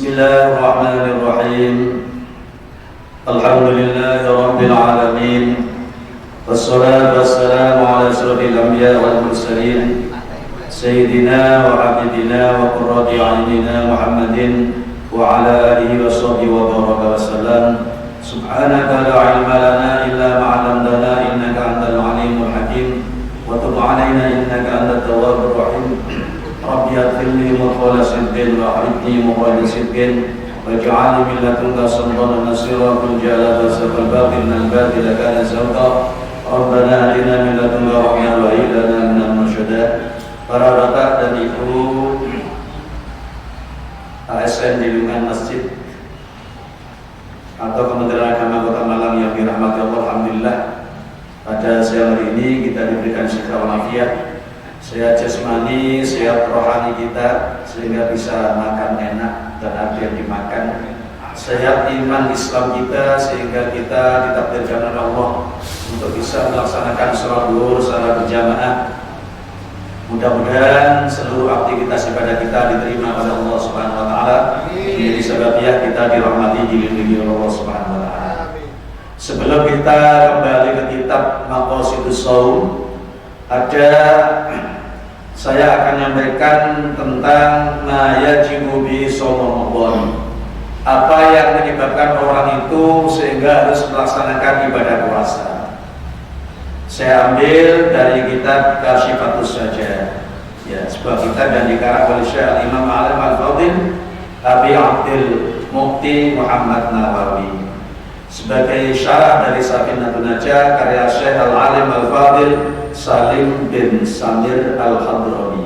Bismillahirrahmanirrahim. Alhamdulillahi rabbil alamin. Wassalatu wassalamu ala asyrafil anbiya wal mursalin sayyidina wa habibina wa qurrati a'yunina Muhammadin wa ala alihi wa sahbihi wa baraka wa sallam. Subhanaka la ilma lana illa ma 'allamtana innaka antal alimul hakim wa tub 'alaina innaka antat tawwabur rahim. Rabbi adkhilni mudkhala sidqin wa akhrijni mukhraja sidqin waj'alni min ladunka sultanan nasira qul ja'ala basal batil minal batili kana zawqa Rabbana atina min ladunka rahmatan wa hab lana minal mursyidin. Para bapak dan ibu ASN di lingkungan masjid atau Kementerian Agama Kota Malang yang dirahmati Allah, alhamdulillah pada siang hari ini kita diberikan sehat walafiat, sehat jasmani, sehat rohani kita sehingga bisa makan enak dan apa yang dimakan, sehat iman Islam kita sehingga kita ditakdirkan oleh Allah untuk bisa melaksanakan sholat zuhur secara berjamaah. Mudah-mudahan seluruh aktivitas ibadah kita diterima oleh Allah Subhanahu wa taala. Menjadi sebabnya kita dirahmati dilindungi oleh Allah Subhanahu wa taala. Sebelum kita kembali ke kitab Maqasidus Shaum, saya akan menyampaikan tentang ma yajibu bi shaum Ramadan. Apa yang menyebabkan orang itu sehingga harus melaksanakan ibadah puasa. Saya ambil dari kitab Kasyifatus Sajjah, ya, sebuah kitab yang dikarang oleh Syekh Imam Alim Al-Fadil Abi Abdul Mufti Muhammad Nawawi sebagai syarah dari Safinatun Najah karya Syekh Al-Alim Al-Fadil Salim bin Samir Al-Hadrami.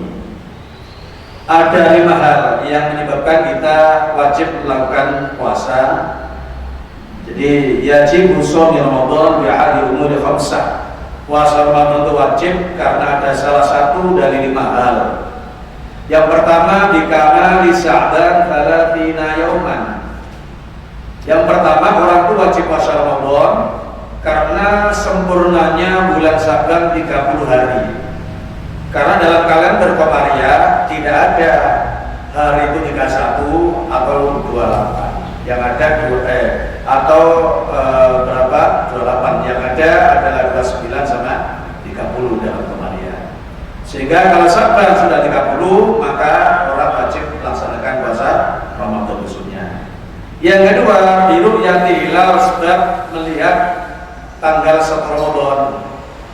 Ada 5 hal yang menyebabkan kita wajib melakukan puasa. Jadi yajib shaum Ramadan bi ahadi umuri khamsah. Puasa Ramadan itu wajib karena ada salah satu dari 5 hal. Yang pertama dikana li Sya'ban 30 yauman. Yang pertama orang itu wajib puasa Ramadan karena sempurnanya bulan Sya'ban 30 hari. Karena dalam kalender Qamariyah tidak ada hari itu 31 atau 28. Yang ada berapa? 28. Yang ada adalah 29 sama 30 dalam Qamariyah. Sehingga kalau Sya'ban sudah 30, maka orang wajib melaksanakan puasa Ramadan khususnya. Yang kedua, biru'yati hilal, sebab melihat tanggal 1 Ramadan.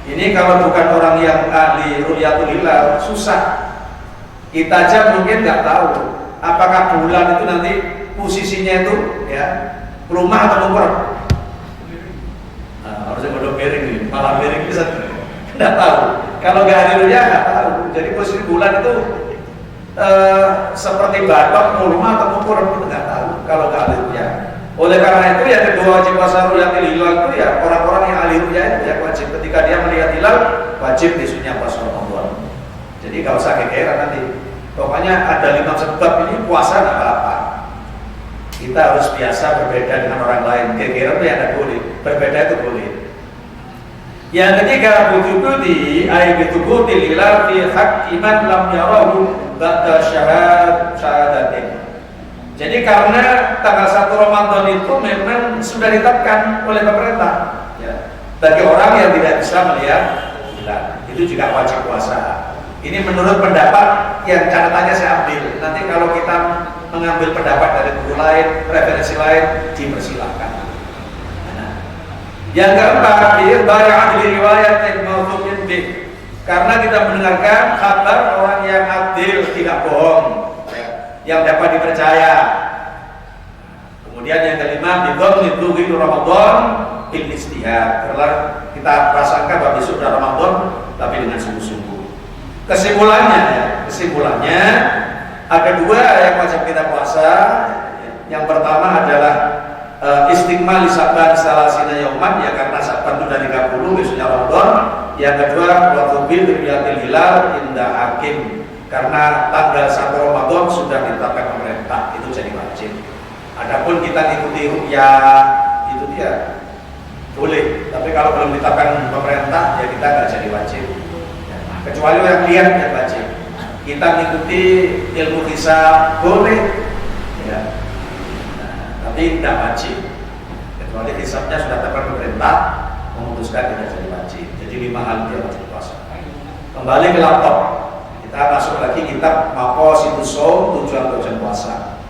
Ini kalau bukan orang yang ahli ru'yatul hilal susah. Kita aja mungkin nggak tahu apakah bulan itu nanti posisinya itu ya rumah atau mungkur. Harusnya bodoh miring nih, malah miring bisa nggak tahu. Kalau nggak ahli ru'yah nggak tahu. Jadi posisi bulan itu seperti batok, rumah atau mungkur itu nggak tahu kalau nggak ahli ru'yah. Oleh karena itu yang kedua wajib puasa ru'yatul hilal itu ya orang-orang yang ahli ru'yah itu ya wajib ketika dia melihat hilal wajib besoknya puasa Ramadan. Jadi kalau usah kegeeran nanti. Pokoknya ada 5 sebab ini puasa nggak apa-apa. Kita harus biasa berbeda dengan orang lain. Kegeeran itu ya tidak boleh. Berbeda itu boleh. Yang ketiga bututi ay bututi hilal fi haqqi man lam yarahu ba'da syahadatin. Jadi karena tanggal 1 Ramadan itu memang sudah ditetapkan oleh pemerintah ya, bagi orang yang tidak bisa melihat hilal, itu juga wajib puasa. Ini menurut pendapat yang catatannya saya ambil. Nanti kalau kita mengambil pendapat dari guru lain, referensi lain, dipersilakan. Nah, yang keempat, adli riwayat yang mausukin bih. Karena kita mendengarkan kabar orang yang adil, tidak bohong, yang dapat dipercaya. Kemudian yang kelima, bidon lidughi Ramadan bil istihad. Karena kita prasangka bahwa besok sudah Ramadan, tapi dengan sungguh-sungguh. Kesimpulannya ada 2 yang wajib kita puasa. Yang pertama adalah istiqmal Sya'ban salasina yauman, ya karena Sya'ban sudah 30 besoknya Ramadan. Yang kedua watubil ru'yatil hilal inda hakim, karena tanggal 1 Ramadan sudah ditetapkan pemerintah, itu jadi wajib. Adapun kita ikuti ru'yah itu dia boleh, tapi kalau belum ditetapkan pemerintah ya kita nggak jadi wajib. Kecuali yang lihat yang wajib. Kita mengikuti ilmu hisab boleh, ya. tapi tidak wajib. Kecuali hisabnya sudah tepat pemerintah memutuskan tidak jadi wajib. Jadi 5 hari dia wajib puasa. Kembali ke laptop. Kita masuk lagi kitab Maqasidus Shaum, tujuan-tujuan puasa.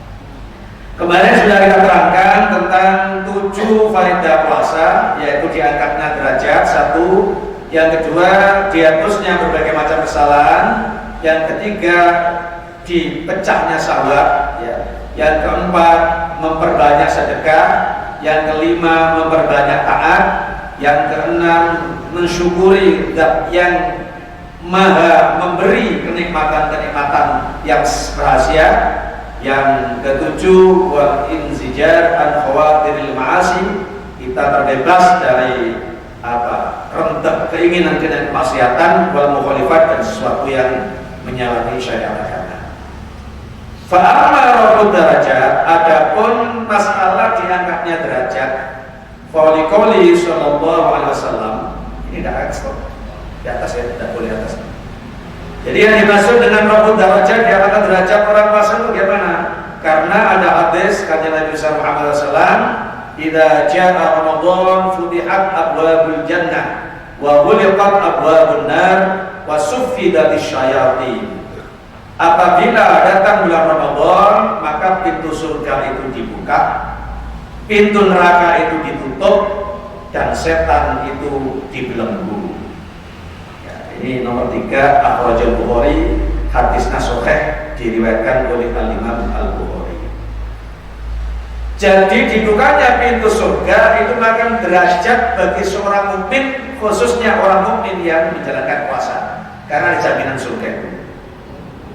Kemarin sudah kita terangkan tentang 7 faedah puasa, yaitu diangkatnya derajat 1, yang kedua dihapusnya berbagai macam kesalahan, yang ketiga dipecahnya syahwat, ya. Yang keempat memperbanyak sedekah, yang kelima memperbanyak taat, yang keenam mensyukuri zat yang maha memberi kenikmatan-kenikmatan yang rahasia, yang ketujuh wal inzijar an khawatiril ma'asi, kita terbebas dari rentak keinginan kemaksiatan wal mukhalifat dan sesuatu yang menyalahi syariat agama. Fa amma rabbud darajat, adapun masalah diangkatnya derajat, fa liqouli sallallahu alaihi wasallam, ini tidak ekstrak di atas ya, tidak boleh atas. Jadi yang dimaksud dengan rabbud darajat, diangkat derajat orang puasa itu bagaimana? Karena ada hadis kata Nabi Muhammad SAW, idza jaa Ramadan futihat abwabul jannah wa ghuliqat abwabun nar wa suffidatis syayatin. Apabila datang bulan Ramadan, maka pintu surga itu dibuka, pintu neraka itu ditutup, dan setan itu dibelenggu. Ini nomor 3, akhrajal Bukhari, hadisnya sahih, diriwayatkan oleh Al-Imam Al-Bukhari. Jadi dibukanya pintu surga itu makan derajat bagi seorang mukmin, khususnya orang mukmin yang menjalankan puasa, karena ada jaminan surga itu.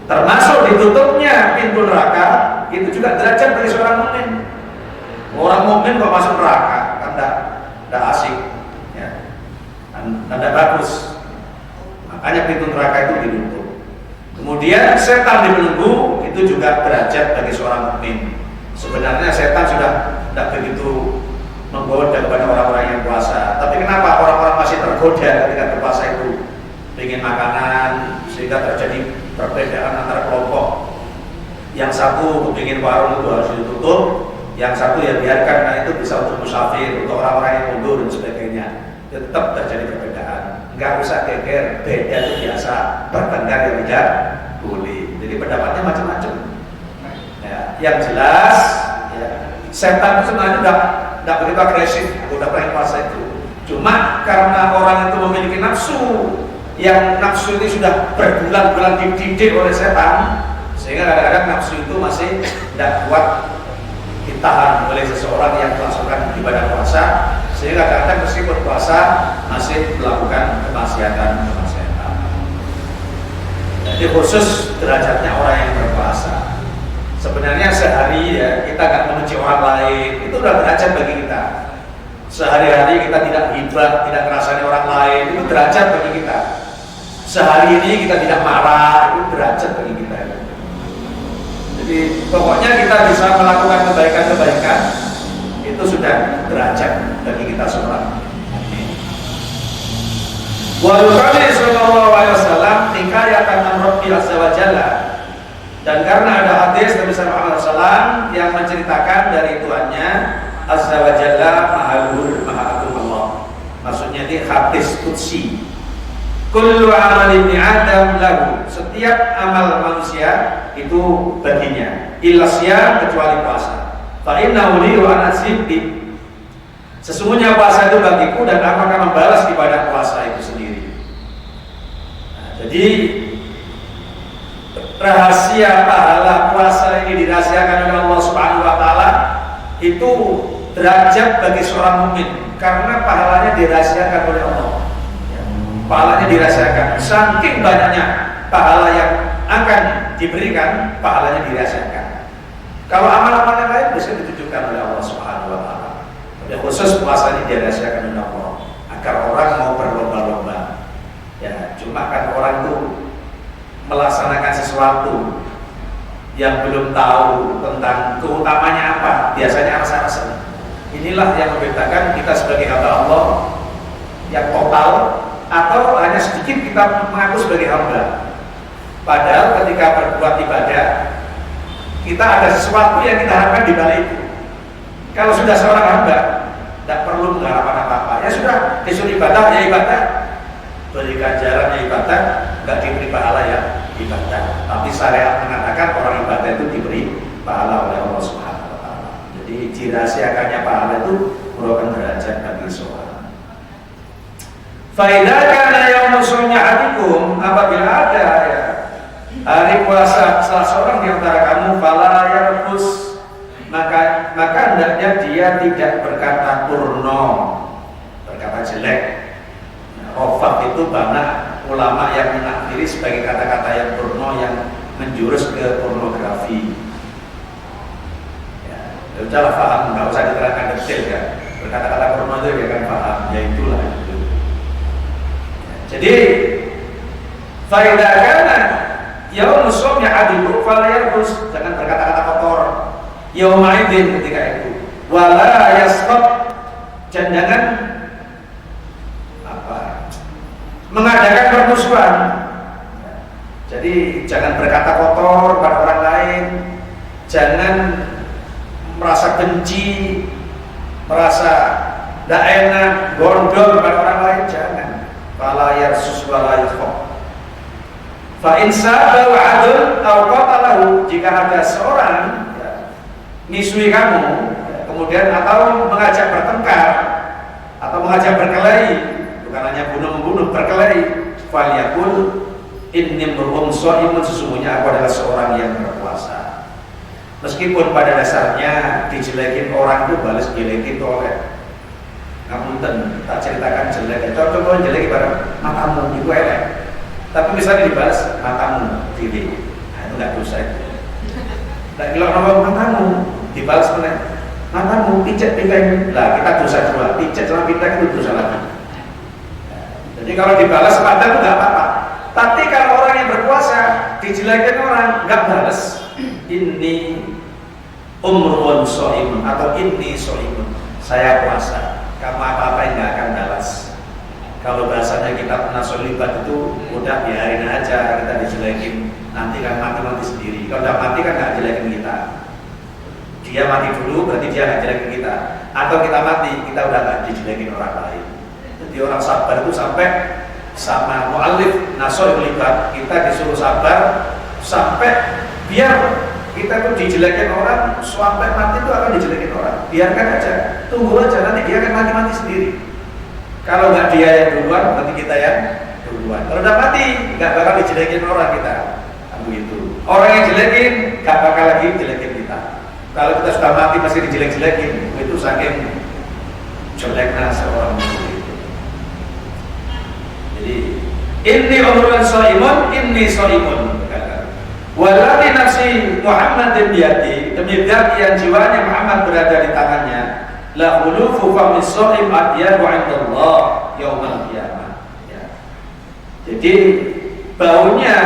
Termasuk ditutupnya pintu neraka, itu juga derajat bagi seorang mukmin. Orang mukmin kok masuk neraka, kan tidak asik, ya, tidak bagus. Makanya pintu neraka itu ditutup. Kemudian setan dibelenggu, itu juga derajat bagi seorang mukmin. Sebenarnya setan sudah tidak begitu menggoda kepada orang-orang yang puasa. Tapi kenapa orang-orang masih tergoda ketika berpuasa itu? Ingin makanan, sehingga terjadi perbedaan antara kelompok. Yang satu kepingin warung itu harus ditutup, yang satu ya biarkan, karena itu bisa untuk musafir, untuk orang-orang yang mundur dan sebagainya. Tetap terjadi perbedaan. Enggak usah geger, beda itu biasa, bertengkar yang tidak boleh. Jadi pendapatnya macam-macam. Ya, yang jelas, ya, setan itu sebenarnya tidak begitu agresif, udah pengen puasa itu. Cuma karena orang itu memiliki nafsu, yang nafsu ini sudah berbulan-bulan dididik oleh setan, sehingga kadang-kadang nafsu itu masih tidak kuat ditahan oleh seseorang yang melaksanakan ibadah puasa, sehingga kadang-kadang meskipun puasa masih melakukan kemaksiatan. Jadi khusus derajatnya orang yang berpuasa. Sebenarnya sehari ya kita nggak membenci orang lain, itu udah derajat bagi kita. Sehari-hari kita tidak hibah, tidak ngerasani orang lain, itu derajat bagi kita. Sehari ini kita tidak marah, itu derajat bagi kita. Jadi pokoknya kita bisa melakukan kebaikan-kebaikan, itu sudah derajat bagi kita semua. Wa yuqali sallallahu alaihi wasallam hikayatan an Rabbi azza wa jalla, dan karena ada hadis Nabi sallallahu alaihi wasallam yang menceritakan dari Tuhannya azza wa jalla, maha luhur, maha agung Allah. Maksudnya ini hadis qudsi. Kullu amal ibni Adam lahu, setiap amal manusia itu baginya, illa siyam, kecuali puasa. Fa innahu li wa ana sibbi, sesungguhnya puasa itu bagiku dan aku akan membalas ibadah puasa itu sendiri. Nah, jadi rahasia pahala puasa ini dirahasiakan oleh Allah Subhanahu wa taala, itu derajat bagi seorang mukmin karena pahalanya dirahasiakan oleh Allah. Pahalanya dirahasiakan, saking banyaknya pahala yang akan diberikan, pahalanya dirahasiakan. Kalau amal-amal yang lain bisa ditujukan oleh Allah Subhanahu wa taala. Ya, khusus puasa ini dirahasiakan oleh Allah agar orang mau berlomba-lomba. Ya, cuma kan orang itu melaksanakan sesuatu yang belum tahu tentang keutamanya apa, biasanya rasa-rasa. Inilah yang membedakan kita sebagai hamba Allah yang total atau hanya sedikit kita mengaku sebagai hamba. Padahal ketika berbuat ibadah, kita ada sesuatu yang kita harapkan di balik itu. Kalau sudah seorang hamba, tidak perlu mengharapkan apa-apa. Ya sudah, disuruh ibadah ya ibadah, beri ganjaran ya ibadah, nggak diberi pahala ya ibadah. Tapi syariat mengatakan orang ibadah itu diberi pahala oleh Allah Subhanahu Wa Taala. Jadi dirahasiakannya pahala itu merupakan derajat bagi seorang. Faidah karena yang musuhnya hatikum, apabila ada ya hari puasa salah seorang di antara kamu fala yarfus, maka hendaknya dia tidak berkata turno, berkata jelek. Rofat itu banyak ulama yang menakwili sebagai kata-kata yang turno yang menjurus ke pornografi. Ya, udahlah paham, nggak usah diterangkan detail ya. Berkata-kata turno itu ya kan paham, ya itulah. Itu. Jadi faidahkan yaum sumya adilu fala yarfus, jangan berkata-kata kotor. Yaumaidin ketika itu wala yasqat, dan jangan mengadakan permusuhan. Jadi jangan berkata kotor pada orang lain, jangan merasa benci, merasa tidak enak, gondol pada orang lain, jangan. Fala yarsus wala yasqat. Fa in saba wa adl aw qatalahu, jika ada seorang misui kamu, kemudian atau mengajak bertengkar atau mengajak berkelahi, bukan hanya bunuh-membunuh, berkelahi, falyakul inni mur'un shaimun, sesungguhnya aku adalah seorang yang berpuasa. Meskipun pada dasarnya dijelekin orang itu balas jelekin oleh ngapunten, tak ceritakan jelek, contoh jelek ibarat matamu itu elek, tapi misalnya dibalas matamu diri, nah, itu nggak dosa itu. Nah, kalau ngomong matamu dibalas oleh matamu pijat pinggang, lah kita dosa dua, pijat sama pinggang itu dosa lagi. Jadi kalau dibalas mata itu nggak apa-apa. Tapi kalau orang yang berpuasa dijelekin orang nggak balas, ini umrun shaimun atau ini shaimun, saya puasa, kamu apa-apa nggak akan balas. Kalau bahasanya kita pernah solibat itu udah biarin aja, kita dijelekin, nanti kan mati sendiri. Kalau udah mati kan nggak jelekin kita. Dia mati dulu berarti dia nggak jelekin kita, atau kita mati kita udah nggak dijelekin orang lain. Jadi orang sabar itu sampai sama mu'allif Nasr Libat, kita disuruh sabar sampai biar kita tuh dijelekin orang, sampai mati itu akan dijelekin orang. Biarkan aja, tunggu aja, nanti dia akan mati sendiri. Kalau nggak dia yang duluan, berarti kita yang duluan. Kalau udah mati nggak bakal dijelekin orang kita. Begitu. Orang yang jelekin nggak bakal lagi jelekin kita. Kalau kita sudah mati masih dijelek-jelekin, itu saking jeleknya seorang muslim. Jadi inni umrun shaimun, inni shaimun. Walladzi nafsi Muhammadin biyadi, demi zat yang jiwanya Muhammad berada di tangannya, la khulufu famis shaim adyadu 'indallah yaumil qiyamah. Ya. Jadi baunya,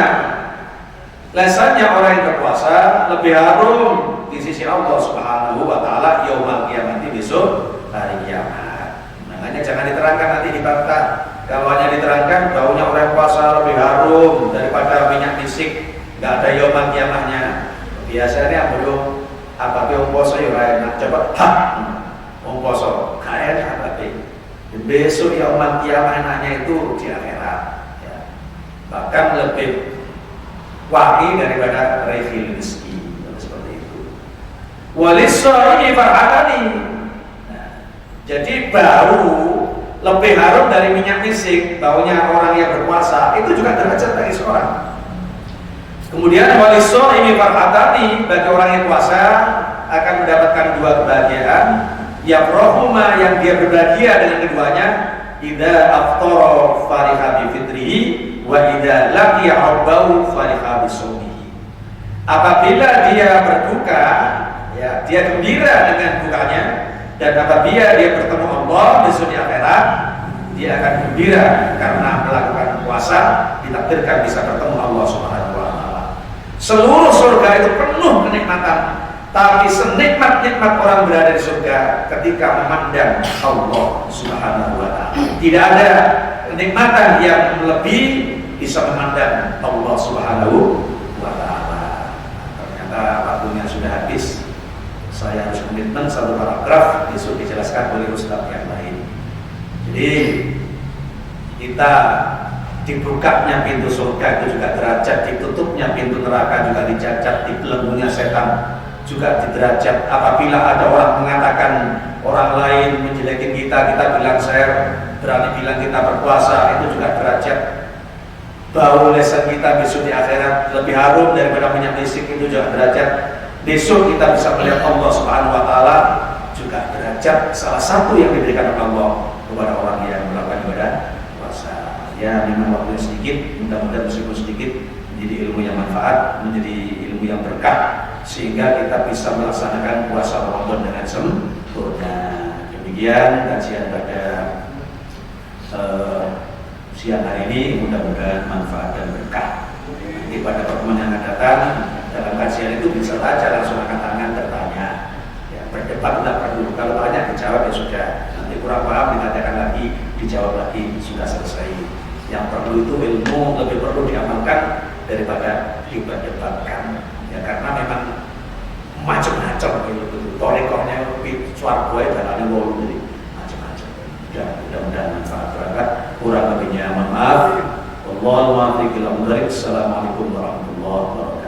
lesannya orang yang berpuasa lebih harum di sisi Allah Subhanahu wa taala yaumil qiyamah, besok hari kiamat. Makanya jangan diterangkan nanti dibantah. Kalau hanya diterangkan baunya orang puasa lebih harum daripada minyak misik, nggak ada yaumil qiyamahnya. Biasanya belum apa yang puasa ya enak, coba wong poso kaya apa besok yaumil qiyamah enaknya itu di akhirat ya. Bahkan lebih wangi daripada refil rezeki, seperti itu. Walissaimi farhatani. Nah, jadi bau lebih harum dari minyak misik, baunya orang yang berpuasa itu juga derajat bagi seorang. Kemudian walissaimi farhatani, bagi orang yang puasa akan mendapatkan dua kebahagiaan. Yafrahuma, yang dia berbahagia dengan keduanya, idza aftara fariha bi fitrihi wa idza laqiya rabbahu fariha bi shaumihi. Apabila dia berduka, ya, dia gembira dengan dukanya, dan apabila dia bertemu Allah besok di akhirat, dia akan gembira karena melakukan puasa, ditakdirkan bisa bertemu Allah Subhanahu wa taala. Seluruh surga itu penuh kenikmatan. Tapi senikmat-nikmat orang berada di surga ketika memandang Allah Subhanahu wa taala. Tidak ada kenikmatan yang lebih bisa memandang Allah Subhanahu wa taala. Ternyata waktunya sudah habis. saya harus komitmen satu paragraf, besok dijelaskan oleh ustaz yang lain. Jadi kita dibukanya pintu surga itu juga derajat, ditutupnya pintu neraka juga dicacat, dibelenggunya setan juga derajat. Apabila ada orang mengatakan orang lain menjelekin kita, kita bilang share, berani bilang kita berkuasa, itu juga derajat. Bau lesan kita besok di akhirat lebih harum daripada minyak misik, itu juga derajat. Besok kita bisa melihat Allah Subhanahu wa taala, juga derajat. Salah satu yang diberikan oleh Allah kepada orang yang melakukan ibadah puasa. Ya, memang waktu sedikit, mudah-mudahan meskipun sedikit menjadi ilmu yang manfaat, menjadi ilmu yang berkah, sehingga kita bisa melaksanakan puasa Ramadan dengan sempurna. Demikian kajian pada siang hari ini, mudah-mudahan manfaat dan berkah. Nanti pada pertemuan yang akan datang, dalam kajian itu bisa saja langsung angkat tangan bertanya. Ya, berdebat tidak perlu, kalau tanya dijawab ya sudah. Nanti kurang paham ditanyakan lagi, dijawab lagi, sudah selesai. Yang perlu itu ilmu, lebih perlu diamalkan daripada diperdebatkan. Ya, karena memang macam-macam gitu. Torekohnya suar gue dan ada wolu, jadi macam-macam. Ya, mudah-mudahan manfaat berangkat. Kurang lebihnya mohon maaf. Wallahualam. Assalamualaikum warahmatullahi wabarakatuh.